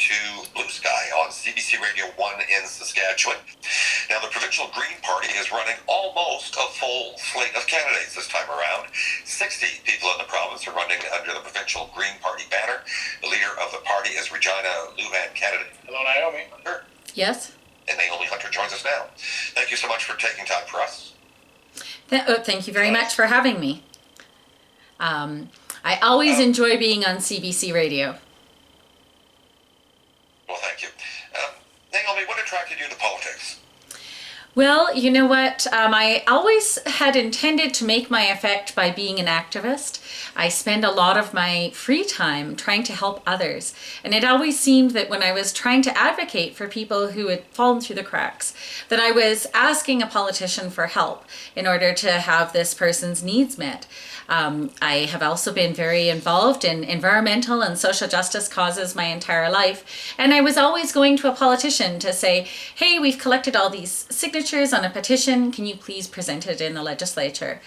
to Blue Sky on CBC Radio 1 in Saskatchewan. Now, the Provincial Green Party is running almost a full slate of candidates this time around. 60 people in the province are running under the Provincial Green Party banner. The leader of the party is Regina Lujan Kennedy. Hello, Naomi. Yes. And Naomi Hunter joins us now. Thank you so much for taking time for us. Thank you very much for having me. I always enjoy being on CBC Radio. Well, thank you. Naomi, what attracted you to politics? Well, you know what? I always had intended to make my effect by being an activist. I spend a lot of my free time trying to help others. And it always seemed that when I was trying to advocate for people who had fallen through the cracks, that I was asking a politician for help in order to have this person's needs met. I have also been very involved in environmental and social justice causes my entire life. And I was always going to a politician to say, hey, we've collected all these signatures on a petition. Can you please present it in the legislature?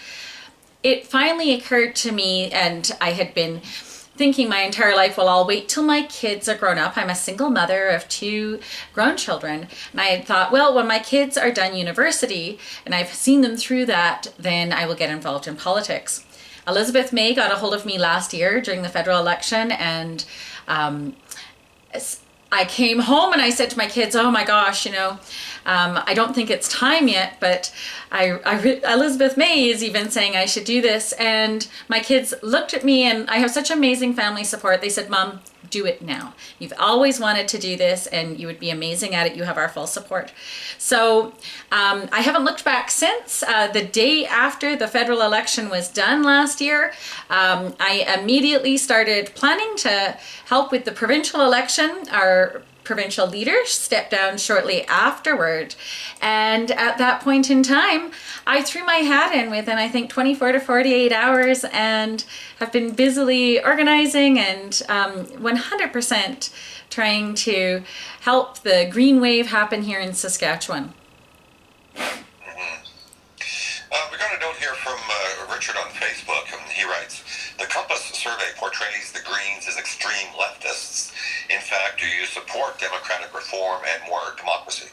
It finally occurred to me, and I had been thinking my entire life, well, I'll wait till my kids are grown up. I'm a single mother of 2 grown children. And I had thought, well, when my kids are done university and I've seen them through that, then I will get involved in politics. Elizabeth May got a hold of me last year during the federal election, and I came home and I said to my kids, oh my gosh, I don't think it's time yet, but Elizabeth May is even saying I should do this. And my kids looked at me, and I have such amazing family support. They said, Mom, do it now. You've always wanted to do this and you would be amazing at it. You have our full support. So I haven't looked back since. The day after the federal election was done last year, I immediately started planning to help with the provincial election. Our provincial leader stepped down shortly afterward. And at that point in time, I threw my hat in within, I think, 24 to 48 hours and have been busily organizing and 100% trying to help the green wave happen here in Saskatchewan. We got a note here from Richard on Facebook, and he writes, the Compass survey portrays the Greens as extreme leftists. In fact, do you support democratic reform and more democracy?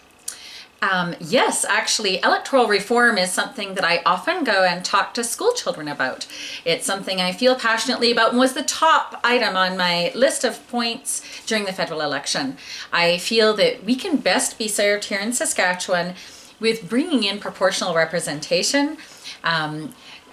Yes, actually, electoral reform is something that I often go and talk to school children about. It's something I feel passionately about and was the top item on my list of points during the federal election. I feel that we can best be served here in Saskatchewan with bringing in proportional representation.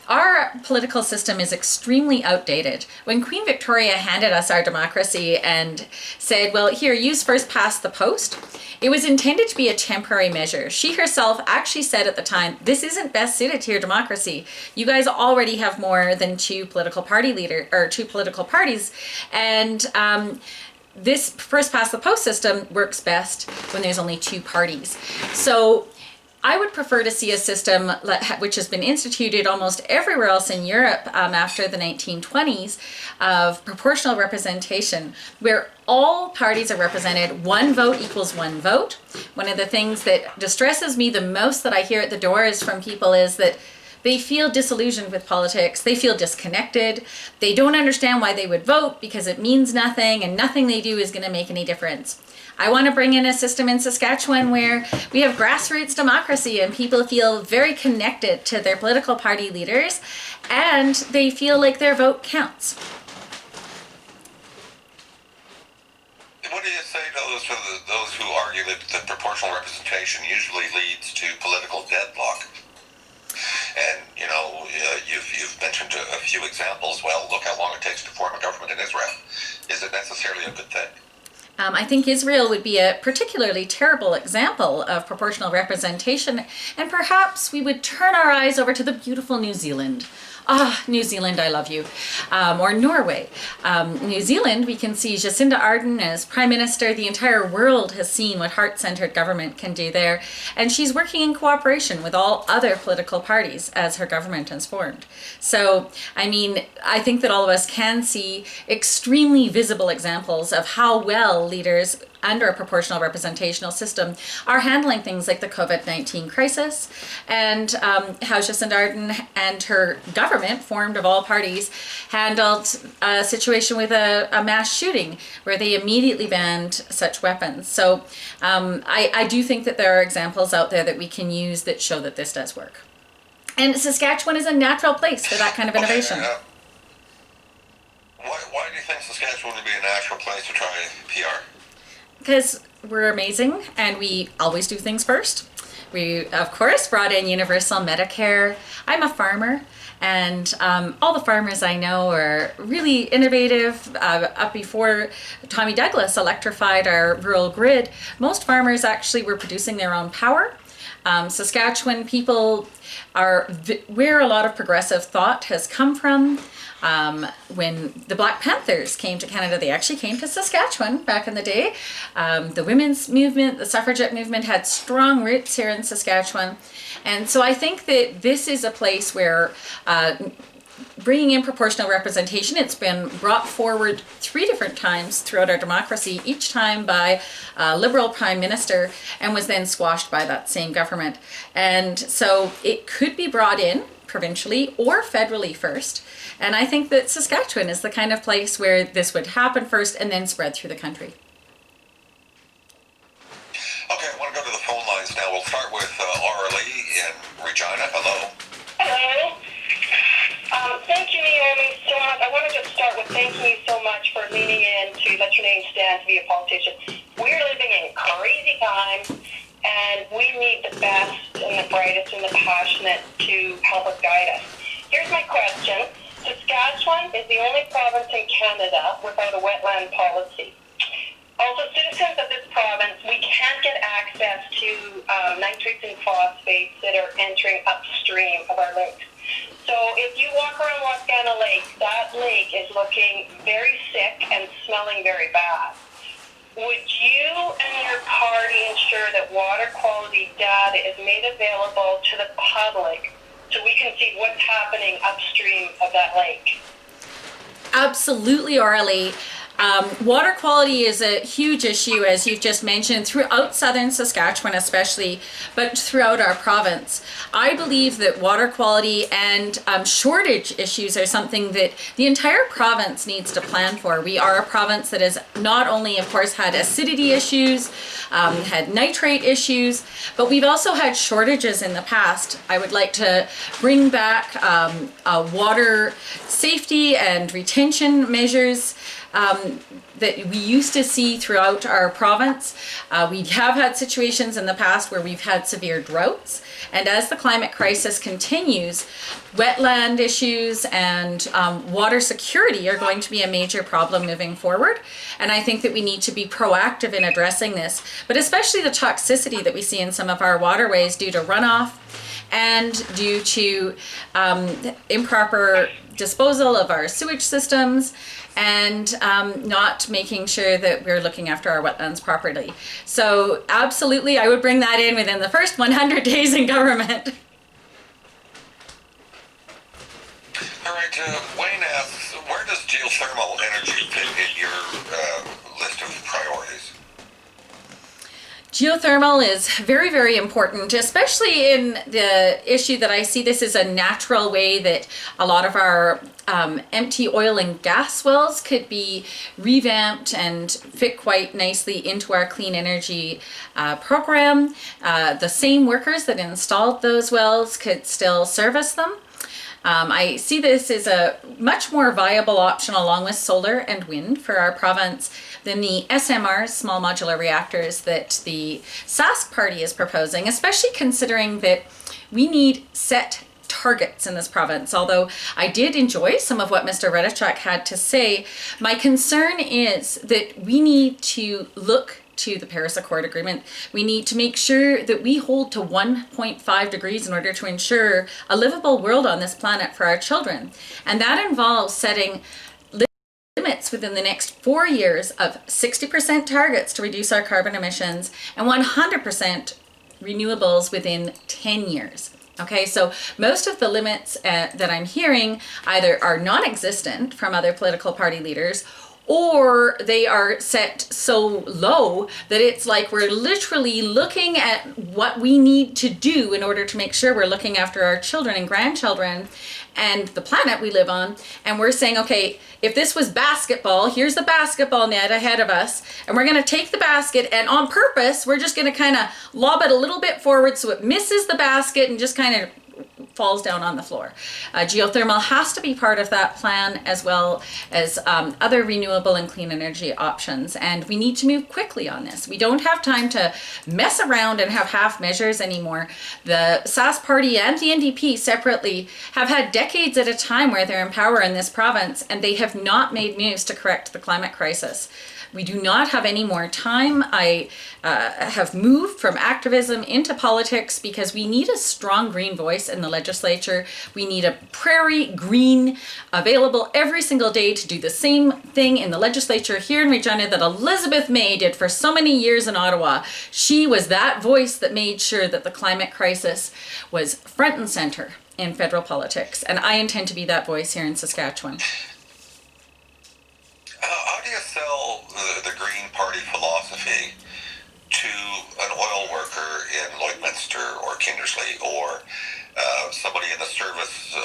Our political system is extremely outdated. When Queen Victoria handed us our democracy and said, well, here, use first past the post, it was intended to be a temporary measure. She herself actually said at the time, this isn't best suited to your democracy. You guys already have more than 2 political parties, and this first past the post system works best when there's only 2 parties. So I would prefer to see a system which has been instituted almost everywhere else in Europe after the 1920s of proportional representation, where all parties are represented. 1 vote equals 1 vote. One of the things that distresses me the most that I hear at the door is from people is that they feel disillusioned with politics. They feel disconnected. They don't understand why they would vote because it means nothing and nothing they do is going to make any difference. I want to bring in a system in Saskatchewan where we have grassroots democracy and people feel very connected to their political party leaders and they feel like their vote counts. What do you say to those who argue that proportional representation usually leads to political deadlock? And, you've mentioned a few examples. Well, look how long it takes to form a government in Israel. Is it necessarily a good thing? I think Israel would be a particularly terrible example of proportional representation, and perhaps we would turn our eyes over to the beautiful New Zealand. New Zealand, I love you. Or Norway. New Zealand, we can see Jacinda Ardern as Prime Minister. The entire world has seen what heart-centered government can do there. And she's working in cooperation with all other political parties as her government has formed. So, I think that all of us can see extremely visible examples of how well leaders under a proportional representational system are handling things like the COVID-19 crisis, and how Jacinda Ardern and her government, formed of all parties, handled a situation with a mass shooting where they immediately banned such weapons. So I do think that there are examples out there that we can use that show that this does work. And Saskatchewan is a natural place for that kind of innovation. Okay, why do you think Saskatchewan would be a natural place to try PR? Because we're amazing and we always do things first. We, of course, brought in universal Medicare. I'm a farmer, and all the farmers I know are really innovative. Up before Tommy Douglas electrified our rural grid, most farmers actually were producing their own power. Saskatchewan people are where a lot of progressive thought has come from. When the Black Panthers came to Canada, they actually came to Saskatchewan back in the day. The women's movement, the suffragette movement had strong roots here in Saskatchewan. And so I think that this is a place where bringing in proportional representation, it's been brought forward 3 different times throughout our democracy, each time by a Liberal Prime Minister, and was then squashed by that same government. And so it could be brought in provincially or federally first. And I think that Saskatchewan is the kind of place where this would happen first and then spread through the country. Okay, I want to go to the phone lines now. We'll start with Aurelie in Regina. Hello. Hello. Thank you, Naomi, so much. I want to just start with thanking you so much for leaning in to let your name stand to be a politician. We're living in crazy times, and we need the best and the brightest and the passionate to help us guide us. Here's my question. Saskatchewan is the only province in Canada without a wetland policy. Also, citizens of this province, we can't get access to nitrates and phosphates that are entering upstream of our lakes. So if you walk around Wascana Lake, that lake is looking very sick and smelling very bad. Would you and your party ensure that water quality data is made available to the public so we can see what's happening upstream of that lake? Absolutely, Aurelie. Water quality is a huge issue, as you've just mentioned, throughout southern Saskatchewan especially, but throughout our province. I believe that water quality and shortage issues are something that the entire province needs to plan for. We are a province that has not only, of course, had acidity issues, had nitrate issues, but we've also had shortages in the past. I would like to bring back water safety and retention measures that we used to see throughout our province. We have had situations in the past where we've had severe droughts, and as the climate crisis continues, wetland issues and water security are going to be a major problem moving forward. And I think that we need to be proactive in addressing this, but especially the toxicity that we see in some of our waterways due to runoff and due to improper disposal of our sewage systems, and not making sure that we're looking after our wetlands properly. So absolutely, I would bring that in within the first 100 days in government. All right, Wayne asks, where does geothermal energy fit in your list of priorities? Geothermal is very, very important, especially in the issue that I see this as a natural way that a lot of our empty oil and gas wells could be revamped and fit quite nicely into our clean energy program. The same workers that installed those wells could still service them. I see this as a much more viable option along with solar and wind for our province than the SMRs, small modular reactors, that the Sask party is proposing, especially considering that we need set targets in this province. Although I did enjoy some of what Mr. Reddichuk had to say, my concern is that we need to look to the Paris Accord Agreement. We need to make sure that we hold to 1.5 degrees in order to ensure a livable world on this planet for our children. And that involves setting limits within the next 4 years of 60% targets to reduce our carbon emissions and 100% renewables within 10 years. Okay, so most of the limits that I'm hearing either are non-existent from other political party leaders, or they are set so low that it's like we're literally looking at what we need to do in order to make sure we're looking after our children and grandchildren and the planet we live on. And we're saying, okay, if this was basketball, here's the basketball net ahead of us, and we're going to take the basket, and on purpose, we're just going to kind of lob it a little bit forward so it misses the basket and just kind of falls down on the floor. Geothermal has to be part of that plan, as well as other renewable and clean energy options. And we need to move quickly on this. We don't have time to mess around and have half measures anymore. The Sask Party and the NDP separately have had decades at a time where they're in power in this province, and they have not made moves to correct the climate crisis. We do not have any more time. I have moved from activism into politics because we need a strong green voice in the legislature. We need a prairie green available every single day to do the same thing in the legislature here in Regina that Elizabeth May did for so many years in Ottawa. She was that voice that made sure that the climate crisis was front and center in federal politics. And I intend to be that voice here in Saskatchewan. How do you sell the Green Party philosophy to an oil worker in Lloydminster or Kindersley, or somebody in the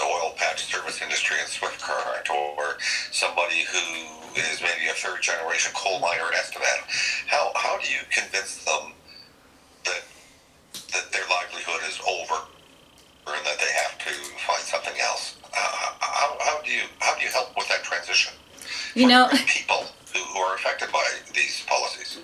oil patch service industry in Swift Current, or somebody who is maybe a third generation coal miner in Estevan? How do you convince them that their livelihood is over and that they have to find something else? How do you help with that transition? You know, people who are affected by these policies.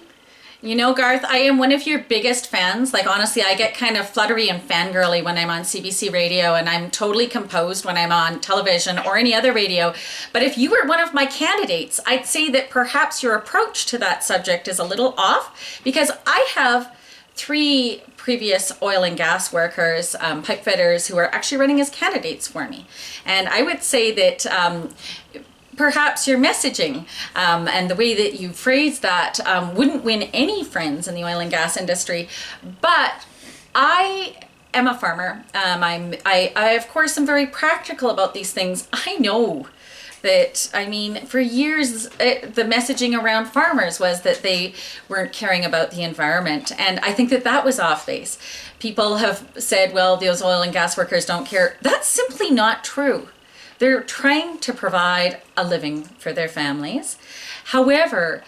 You know, Garth, I am one of your biggest fans. Like, honestly, I get kind of fluttery and fangirly when I'm on CBC radio, and I'm totally composed when I'm on television or any other radio. But if you were one of my candidates, I'd say that perhaps your approach to that subject is a little off, because I have 3 previous oil and gas workers, pipe fitters, who are actually running as candidates for me. And I would say that perhaps your messaging and the way that you phrase that wouldn't win any friends in the oil and gas industry. But I am a farmer. I of course am very practical about these things. I know that, I mean, for years, the messaging around farmers was that they weren't caring about the environment. And I think that that was off base. People have said, well, those oil and gas workers don't care. That's simply not true. They're trying to provide a living for their families. However,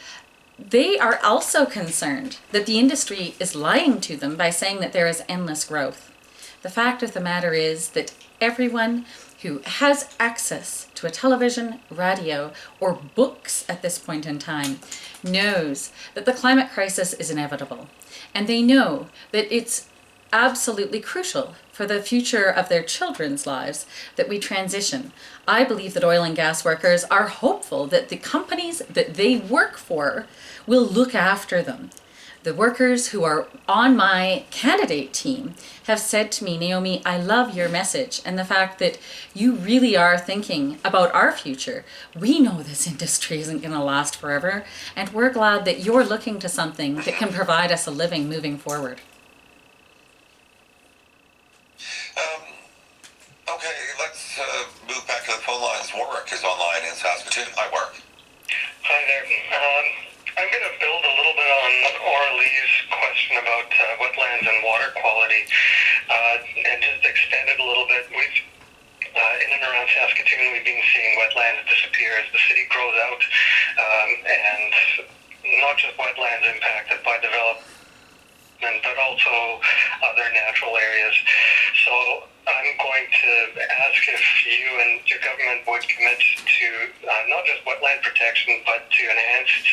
they are also concerned that the industry is lying to them by saying that there is endless growth. The fact of the matter is that everyone who has access to a television, radio, or books at this point in time knows that the climate crisis is inevitable. And they know that it's absolutely crucial for the future of their children's lives that we transition. I believe that oil and gas workers are hopeful that the companies that they work for will look after them. The workers who are on my candidate team have said to me, Naomi, I love your message and the fact that you really are thinking about our future. We know this industry isn't going to last forever, and we're glad that you're looking to something that can provide us a living moving forward. Okay, let's move back to the phone lines. Warwick is online in Saskatoon. Hi, Warwick. Hi there. I'm going to build a little bit on Orly's question about wetlands and water quality and just extend it a little bit. We've in and around Saskatoon, we've been seeing wetlands disappear as the city grows out, and not just wetlands impacted by development, but also other natural areas. So I'm going to ask if you and your government would commit to not just wetland protection, but to enhanced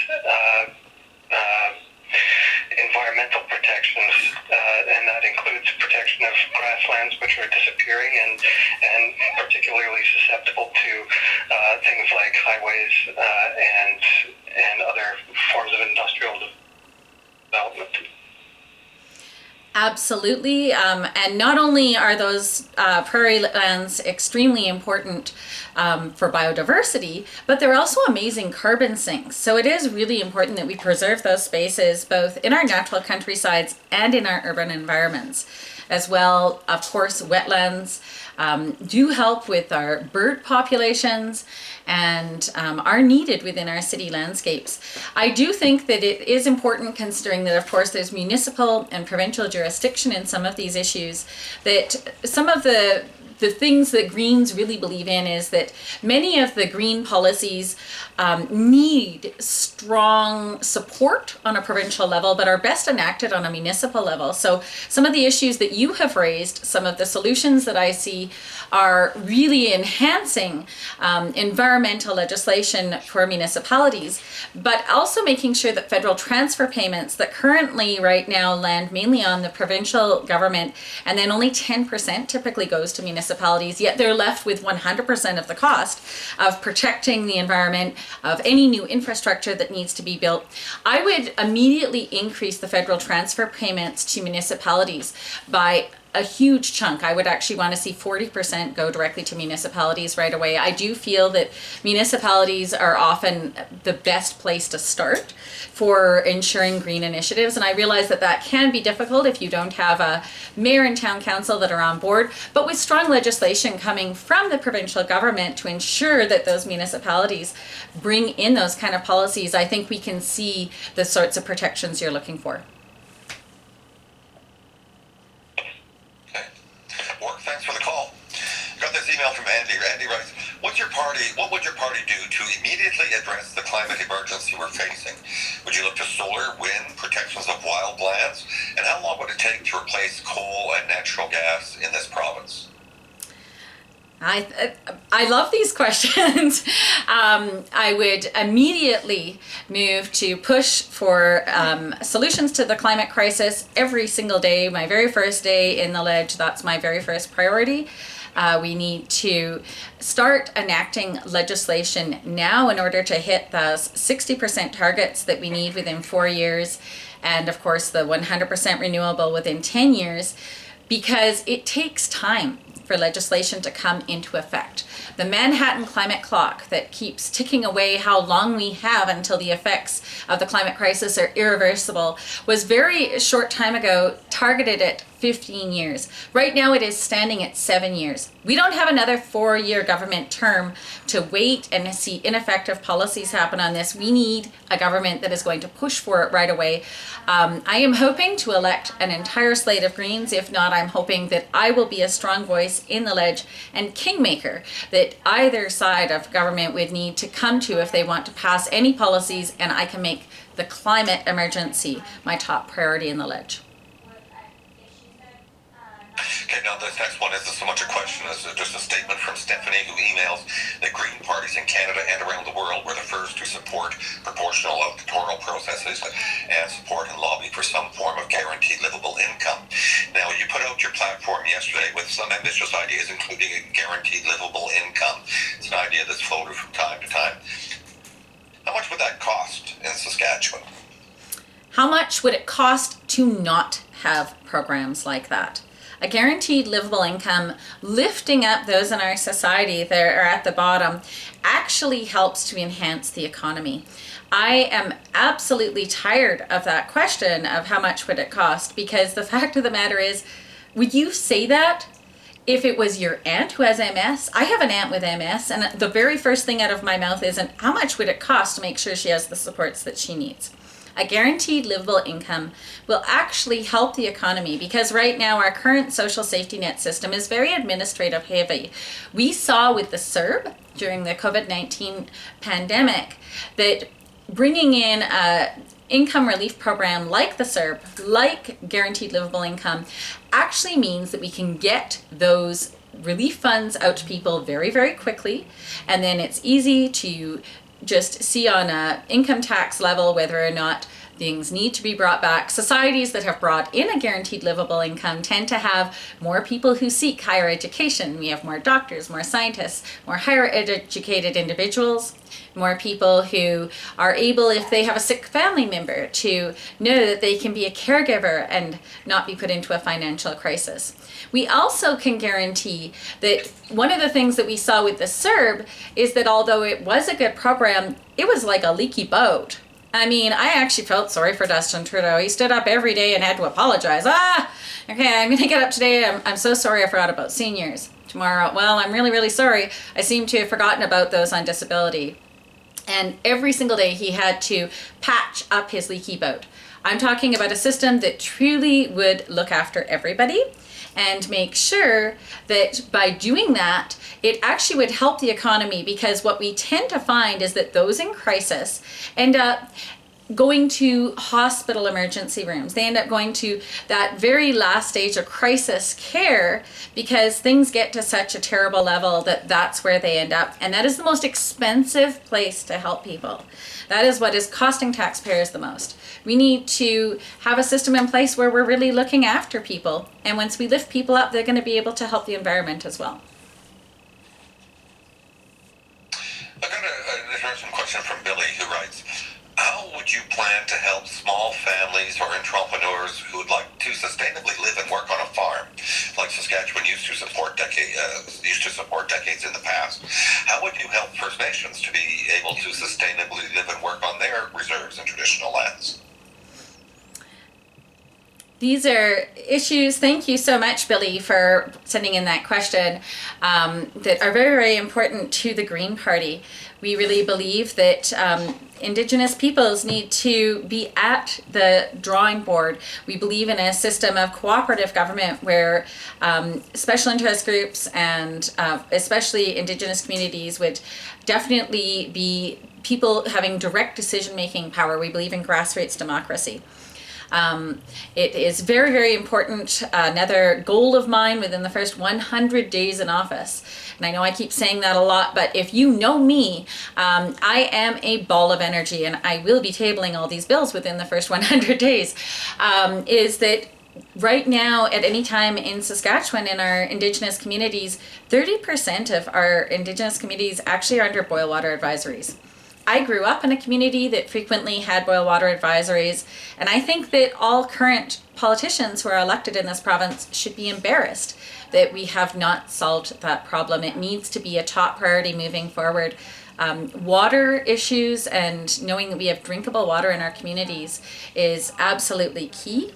environmental protections, and that includes protection of grasslands, which are disappearing and particularly susceptible to things like highways and other forms of industrial development. Absolutely. And not only are those prairie lands extremely important for biodiversity, but they're also amazing carbon sinks. So it is really important that we preserve those spaces both in our natural countrysides and in our urban environments. As well, of course, wetlands do help with our bird populations and are needed within our city landscapes. I do think that it is important, considering that, of course, there's municipal and provincial jurisdiction in some of these issues, that some of the things that Greens really believe in is that many of the green policies need strong support on a provincial level, but are best enacted on a municipal level. So some of the issues that you have raised, some of the solutions that I see are really enhancing environmental legislation for municipalities, but also making sure that federal transfer payments that currently right now land mainly on the provincial government, and then only 10% typically goes to municipalities, yet they're left with 100% of the cost of protecting the environment, of any new infrastructure that needs to be built. I would immediately increase the federal transfer payments to municipalities by a huge chunk. I would actually want to see 40% go directly to municipalities right away. I do feel that municipalities are often the best place to start for ensuring green initiatives, and I realize that that can be difficult if you don't have a mayor and town council that are on board, but with strong legislation coming from the provincial government to ensure that those municipalities bring in those kind of policies, I think we can see the sorts of protections you're looking for. Thanks for the call. Got this email from Andy. Andy writes, what would your party do to immediately address the climate emergency we're facing? Would you look to solar, wind, protections of wildlands? And how long would it take to replace coal and natural gas in this province? I love these questions. I would immediately move to push for solutions to the climate crisis every single day. My very first day in the Ledge, that's my very first priority. We need to start enacting legislation now in order to hit those 60% targets that we need within 4 years, and of course the 100% renewable within 10 years, because it takes time for legislation to come into effect. The Manhattan climate clock that keeps ticking away how long we have until the effects of the climate crisis are irreversible was very short time ago targeted at 15 years. Right now it is standing at 7 years. We don't have another 4-year government term to wait and see ineffective policies happen on this. We need a government that is going to push for it right away. I am hoping to elect an entire slate of Greens. If not, I'm hoping that I will be a strong voice in the Ledge and kingmaker that either side of government would need to come to if they want to pass any policies, and I can make the climate emergency my top priority in the Ledge. Okay, now this next one isn't so much a question as just a statement from Stephanie, who emails that Green parties in Canada and around the world were the first to support proportional electoral processes and support and lobby for some form of guaranteed livable income. Now, you put out your platform yesterday with some ambitious ideas, including a guaranteed livable income. It's an idea that's floated from time to time. How much would that cost in Saskatchewan? How much would it cost to not have programs like that? A guaranteed livable income, lifting up those in our society that are at the bottom, actually helps to enhance the economy. I am absolutely tired of that question of how much would it cost, because the fact of the matter is, would you say that if it was your aunt who has MS? I have an aunt with MS, and the very first thing out of my mouth isn't, how much would it cost to make sure she has the supports that she needs? A guaranteed livable income will actually help the economy, because right now our current social safety net system is very administrative heavy. We saw with the CERB during the COVID-19 pandemic that bringing in a income relief program like the CERB, like guaranteed livable income, actually means that we can get those relief funds out to people very, very quickly, and then it's easy to just see on a income tax level whether or not things need to be brought back. Societies that have brought in a guaranteed livable income tend to have more people who seek higher education. We have more doctors, more scientists, more higher educated individuals, more people who are able, if they have a sick family member, to know that they can be a caregiver and not be put into a financial crisis. We also can guarantee that one of the things that we saw with the CERB is that although it was a good program, it was like a leaky boat. I mean, I actually felt sorry for Dustin Trudeau. He stood up every day and had to apologize. Okay, I'm going to get up today. I'm so sorry I forgot about seniors. tomorrow, well, I'm really, really sorry. I seem to have forgotten about those on disability. And every single day he had to patch up his leaky boat. I'm talking about a system that truly would look after everybody and make sure that by doing that, it actually would help the economy, because what we tend to find is that those in crisis end up going to hospital emergency rooms. They end up going to that very last stage of crisis care because things get to such a terrible level that that's where they end up. And that is the most expensive place to help people. That is what is costing taxpayers the most. We need to have a system in place where we're really looking after people. And once we lift people up, they're going to be able to help the environment as well. I got an interesting question from Billy, who writes, how would you plan to help small families or entrepreneurs who would like to sustainably live and work on a farm, like Saskatchewan used to support decades in the past? How would you help First Nations to be able to sustainably live and work on their reserves and traditional lands? These are issues, thank you so much, Billy, for sending in that question, that are very, very important to the Green Party. We really believe that Indigenous peoples need to be at the drawing board. We believe in a system of cooperative government where special interest groups and especially Indigenous communities would definitely be people having direct decision-making power. We believe in grassroots democracy. It is very, very important. Another goal of mine within the first 100 days in office. And I know I keep saying that a lot, but if you know me, I am a ball of energy, and I will be tabling all these bills within the first 100 days, is that right now, at any time in Saskatchewan, in our Indigenous communities, 30% of our Indigenous communities actually are under boil water advisories. I grew up in a community that frequently had boil water advisories, and I think that all current politicians who are elected in this province should be embarrassed that we have not solved that problem. It needs to be a top priority moving forward. Water issues and knowing that we have drinkable water in our communities is absolutely key.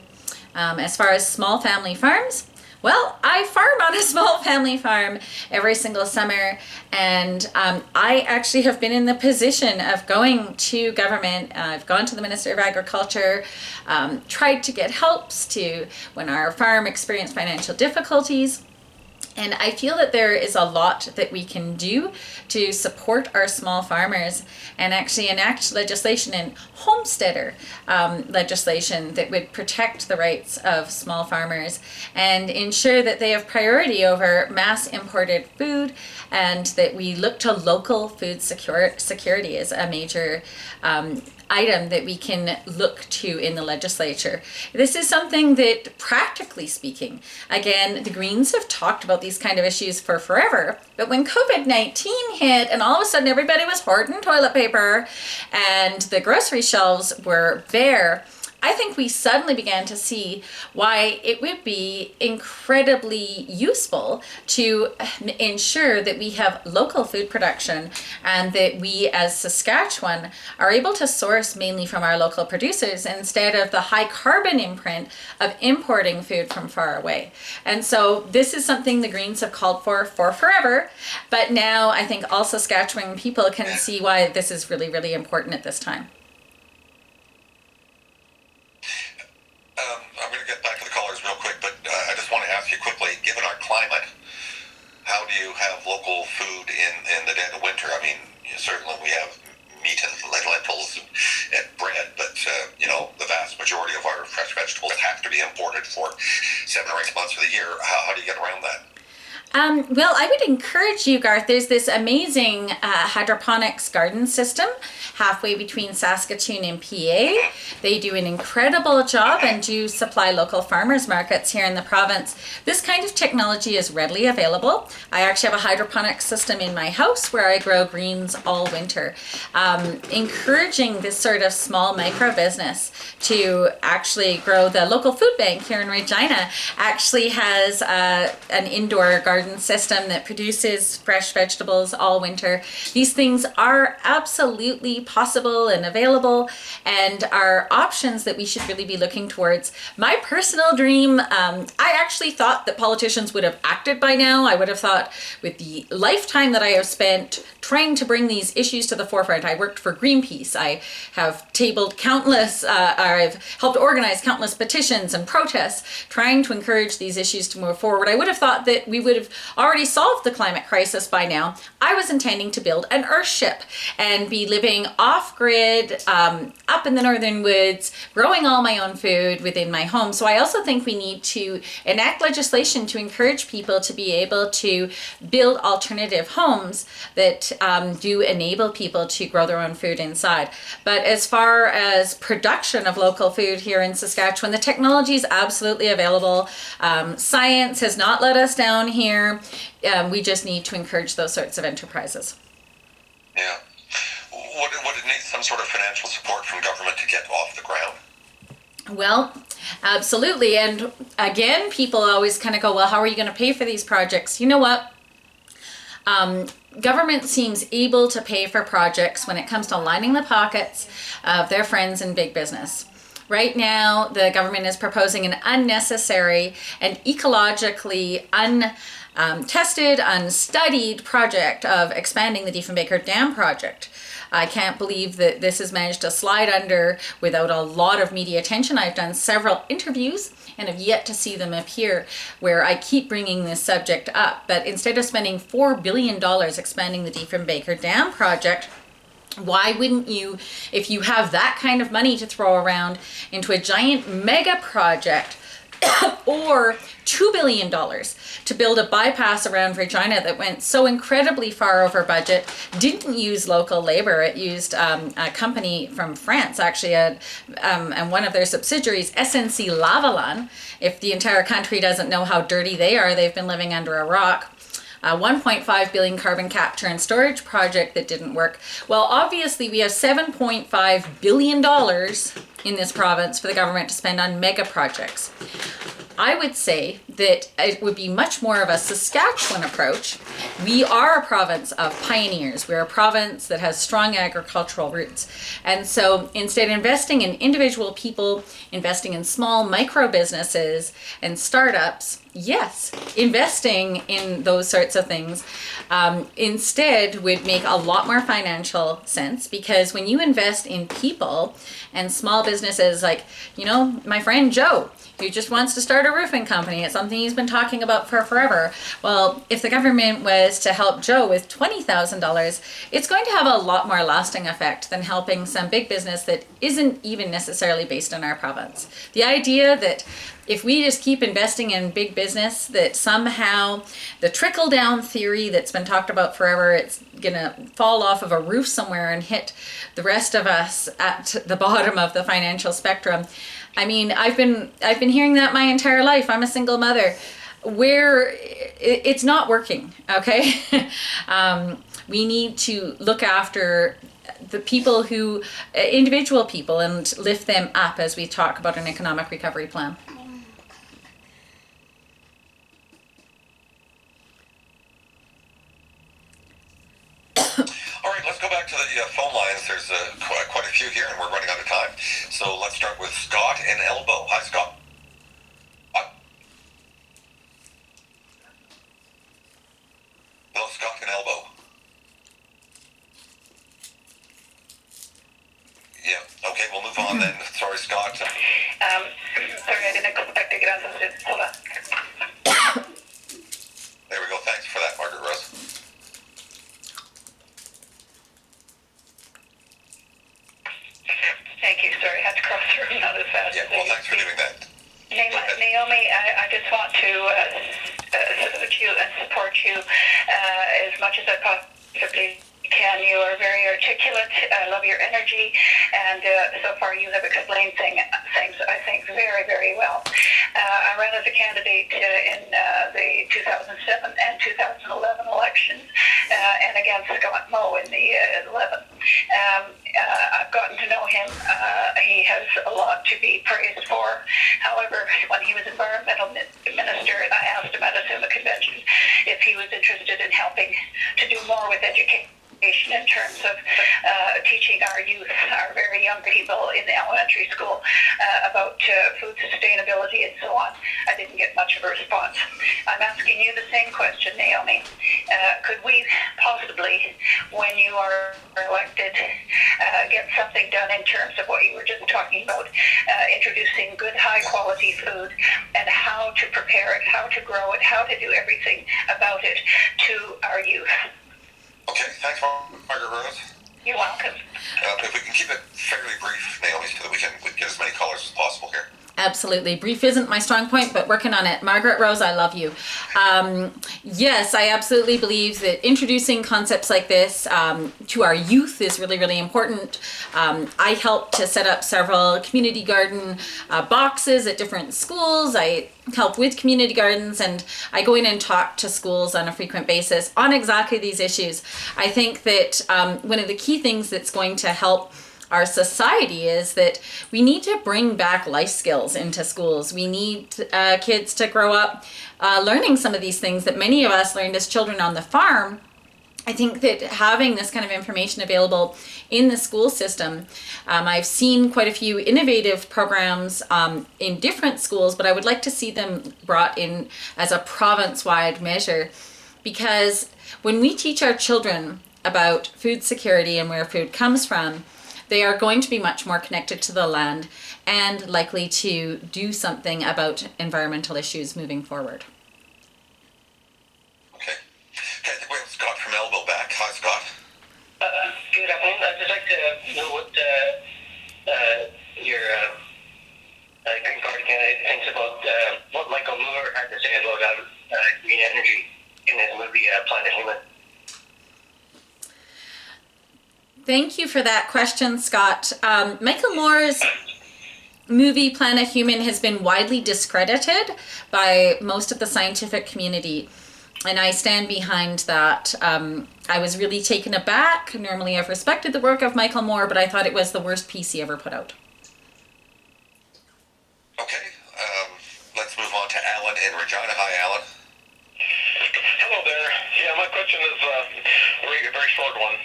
As far as small family farms, well, I farm on a small family farm every single summer, and I actually have been in the position of going to government. I've gone to the Minister of Agriculture, tried to get helps to when our farm experienced financial difficulties. And I feel that there is a lot that we can do to support our small farmers and actually enact legislation and homesteader legislation that would protect the rights of small farmers and ensure that they have priority over mass imported food, and that we look to local food security as a major item that we can look to in the legislature. This is something that, practically speaking, again, the Greens have talked about these kind of issues for forever, but when COVID-19 hit and all of a sudden everybody was hoarding toilet paper and the grocery shelves were bare, I think we suddenly began to see why it would be incredibly useful to ensure that we have local food production and that we as Saskatchewan are able to source mainly from our local producers instead of the high carbon imprint of importing food from far away. And so this is something the Greens have called for forever, but now I think all Saskatchewan people can see why this is really, really important at this time. I'm going to get back to the callers real quick, but I just want to ask you quickly, given our climate, how do you have local food in the dead of winter? I mean, certainly we have meat and lentils and bread, but, the vast majority of our fresh vegetables have to be imported for 7 or 8 months of the year. How do you get around that? Well, I would encourage you, Garth. There's this amazing hydroponics garden system halfway between Saskatchewan and PA. They do an incredible job and do supply local farmers markets here in the province. This kind of technology is readily available. I actually have a hydroponics system in my house where I grow greens all winter. Encouraging this sort of small micro business to actually grow. The local food bank here in Regina actually has an indoor garden system that produces fresh vegetables all winter. These things are absolutely possible and available, and are options that we should really be looking towards. My personal dream, I actually thought that politicians would have acted by now. I would have thought, with the lifetime that I have spent trying to bring these issues to the forefront. I worked for Greenpeace. I have tabled countless, I've helped organize countless petitions and protests trying to encourage these issues to move forward. I would have thought that we would have already solved the climate crisis by now. I was intending to build an Earthship and be living off-grid, up in the northern woods, growing all my own food within my home. So I also think we need to enact legislation to encourage people to be able to build alternative homes that do enable people to grow their own food inside. But as far as production of local food here in Saskatchewan, the technology is absolutely available. Science has not let us down here. We just need to encourage those sorts of enterprises. Yeah. Would it need some sort of financial support from government to get off the ground? Well, absolutely. And again, people always kind of go, well, how are you going to pay for these projects? You know what? Government seems able to pay for projects when it comes to lining the pockets of their friends in big business. Right now, the government is proposing an unnecessary and ecologically untested, unstudied project of expanding the Diefenbaker Dam project. I can't believe that this has managed to slide under without a lot of media attention. I've done several interviews and have yet to see them appear where I keep bringing this subject up. But instead of spending $4 billion expanding the Diefenbaker Dam project, why wouldn't you, if you have that kind of money to throw around, into a giant mega project or $2 billion to build a bypass around Regina that went so incredibly far over budget, didn't use local labor. It used a company from France, actually, and one of their subsidiaries, SNC Lavalin. If the entire country doesn't know how dirty they are, they've been living under a rock. A 1.5 billion carbon capture and storage project that didn't work. Well, obviously we have $7.5 billion in this province for the government to spend on mega projects. I would say that it would be much more of a Saskatchewan approach. We are a province of pioneers. We're a province that has strong agricultural roots. And so instead of investing in individual people, investing in small micro businesses and startups, yes, investing in those sorts of things instead would make a lot more financial sense, because when you invest in people and small businesses, like, you know, my friend Joe, who just wants to start a roofing company. It's something he's been talking about for forever. Well, if the government was to help Joe with $20,000, it's going to have a lot more lasting effect than helping some big business that isn't even necessarily based in our province. The idea that if we just keep investing in big business, that somehow the trickle-down theory that's been talked about forever, it's gonna fall off of a roof somewhere and hit the rest of us at the bottom of the financial spectrum. I mean, I've been hearing that my entire life. I'm a single mother. Where it's not working, okay? We need to look after the people who, individual people, and lift them up as we talk about an economic recovery plan. All right, let's go back to the phone lines. There's quite a few here, and we're running out of time. So let's start with Scott and Elbow. Hi, Scott. Hello, Scott and Elbow. Yeah, okay, we'll move on then. Sorry, Scott. Sorry, I didn't expect to get on this. Hold on. There we go. Thanks for that, Margaret Rose. Thank you. Sorry, I had to cross the room not as fast. Yeah, well, thanks for doing that. Naomi, I just want to salute you and support you as much as I possibly can. You are very articulate. I love your energy, and so far you have explained things, I think, very, very well. I ran as a candidate in the 2007 and 2011 elections, and against Scott Moe in the 11. I've gotten to know him. He has a lot to be praised for. However, when he was environmental minister, and I asked him at a Assembly convention if he was interested in helping to do more with education in terms of teaching our youth, our very young people in the elementary school about food sustainability and so on. I didn't get much of a response. I'm asking you the same question, Naomi. Could we possibly, when you are elected, get something done in terms of what you were just talking about, introducing good, high-quality food and how to prepare it, how to grow it, how to do everything about it to our youth? Okay, thanks, Margaret Rose. You're welcome. If we can keep it fairly brief, Naomi, so that we can get as many callers as possible here. Absolutely. Brief isn't my strong point, but working on it. Margaret Rose, I love you. Yes, I absolutely believe that introducing concepts like this to our youth is really, really important. I helped to set up several community garden boxes at different schools. I help with community gardens, and I go in and talk to schools on a frequent basis on exactly these issues. I think that one of the key things that's going to help our society is that we need to bring back life skills into schools. We need kids to grow up learning some of these things that many of us learned as children on the farm. I think that having this kind of information available in the school system, I've seen quite a few innovative programs in different schools, but I would like to see them brought in as a province-wide measure, because when we teach our children about food security and where food comes from, they are going to be much more connected to the land and likely to do something about environmental issues moving forward. Okay, I think we have Scott from Elbow back. Hi, Scott. Good afternoon. I'd just like to know what your Green Party candidate thinks about what Michael Moore had to say about green energy in his movie Planet Human. Thank you for that question, Scott. Michael Moore's movie Planet Human has been widely discredited by most of the scientific community, and I stand behind that. I was really taken aback. Normally I've respected the work of Michael Moore, but I thought it was the worst piece he ever put out. Okay, let's move on to Alan in Regina. Hi, Alan. Hello there. Yeah, my question is a very short one.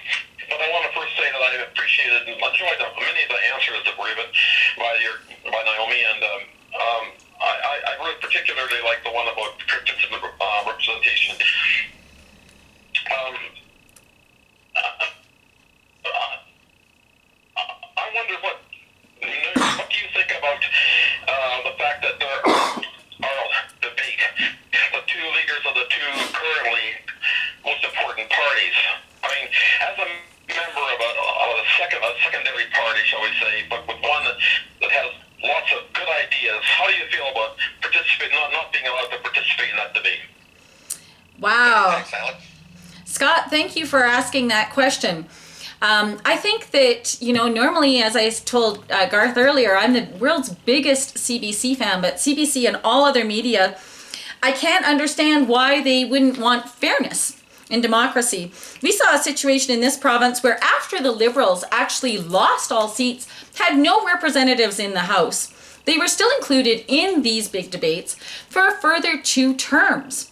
But I want to first say that I appreciated and enjoyed many of the answers that were given by Naomi, and I really particularly like the one about participant representation. I wonder what do you think about the fact that there are debate the two leaders of the two currently most important parties. I mean, as a member of a secondary party, shall we say, but with one that has lots of good ideas, how do you feel about not being allowed to participate in that debate? Wow. Thanks, Alan. Scott, thank you for asking that question. I think that, normally, as I told Garth earlier, I'm the world's biggest CBC fan, but CBC and all other media, I can't understand why they wouldn't want fairness in democracy. We saw a situation in this province where after the Liberals actually lost all seats, had no representatives in the House, they were still included in these big debates for a further 2 terms.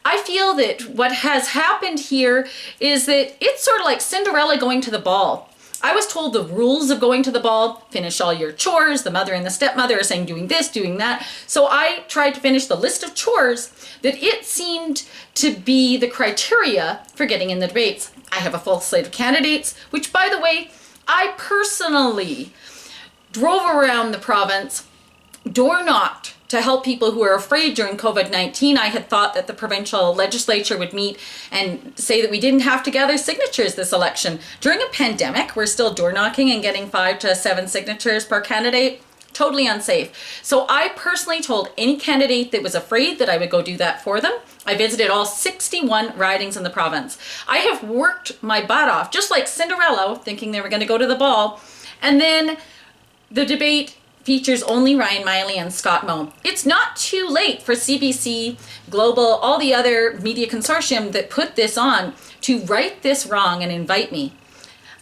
I feel that what has happened here is that it's sort of like Cinderella going to the ball. I was told the rules of going to the ball: finish all your chores. The mother and the stepmother are saying doing this, doing that. So I tried to finish the list of chores that it seemed to be the criteria for getting in the debates. I have a full slate of candidates, which, by the way, I personally drove around the province, door knocked, to help people who are afraid during COVID-19. I had thought that the provincial legislature would meet and say that we didn't have to gather signatures this election. During a pandemic, we're still door knocking and getting 5 to 7 signatures per candidate. Totally unsafe. So I personally told any candidate that was afraid that I would go do that for them. I visited all 61 ridings in the province. I have worked my butt off, just like Cinderella, thinking they were going to go to the ball. And then the debate features only Ryan Miley and Scott Moe. It's not too late for CBC, Global, all the other media consortium that put this on to right this wrong and invite me.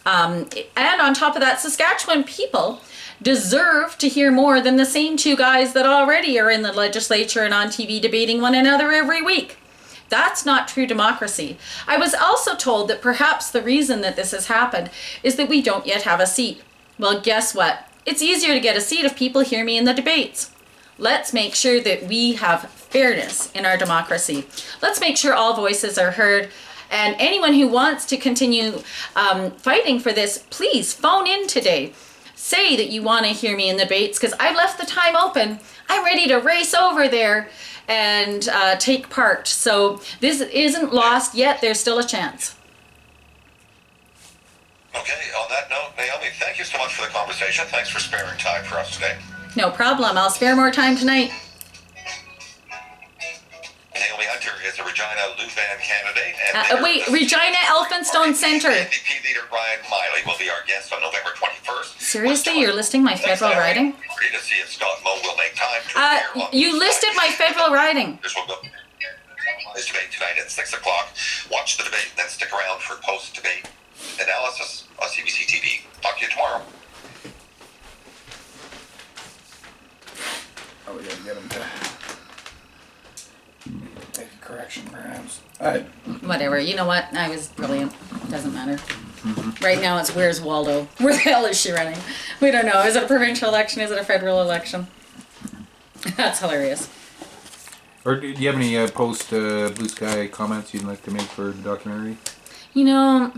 And on top of that, Saskatchewan people deserve to hear more than the same 2 guys that already are in the legislature and on TV debating one another every week. That's not true democracy. I was also told that perhaps the reason that this has happened is that we don't yet have a seat. Well, guess what? It's easier to get a seat if people hear me in the debates. Let's make sure that we have fairness in our democracy. Let's make sure all voices are heard. And anyone who wants to continue fighting for this, please phone in today. Say that you want to hear me in the debates, because I left the time open. I'm ready to race over there and take part. So this isn't lost yet. There's still a chance. Okay, on that note, Naomi, thank you so much for the conversation. Thanks for sparing time for us today. No problem. I'll spare more time tonight. Naomi Hunter is a Regina Louvain candidate. And Wait, Regina Elphinstone Center. NDP leader Ryan Miley will be our guest on November 21st. Seriously, you're listing my federal riding? Ready to see if Scott Moe will make time to appear on You listed my federal riding. This will go. This debate tonight at 6 o'clock. Watch the debate, then stick around for post-debate analysis on CBC TV. Talk to you tomorrow. Oh, we gotta get him to take a correction, perhaps. Whatever. You know what? I was brilliant. Doesn't matter. Right now it's where's Waldo? Where the hell is she running? We don't know. Is it a provincial election? Is it a federal election? That's hilarious. Or do you have any post Blue Sky comments you'd like to make for the documentary? You know,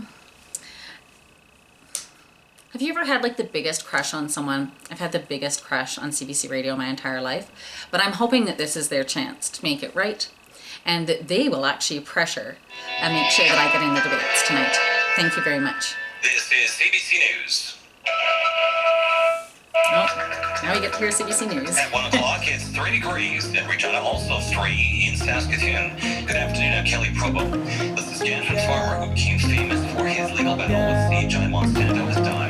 have you ever had like the biggest crush on someone? I've had the biggest crush on CBC Radio my entire life, but I'm hoping that this is their chance to make it right, and that they will actually pressure and make sure that I get in the debates tonight. Thank you very much. This is CBC News. Oh, now we get to hear CBC News. At 1 o'clock, it's 3 degrees in Regina, also 3 in Saskatoon. Good afternoon, I'm Kelly Probo. The Saskatchewan farmer who became famous for his legal battle with the giant Monsanto has died.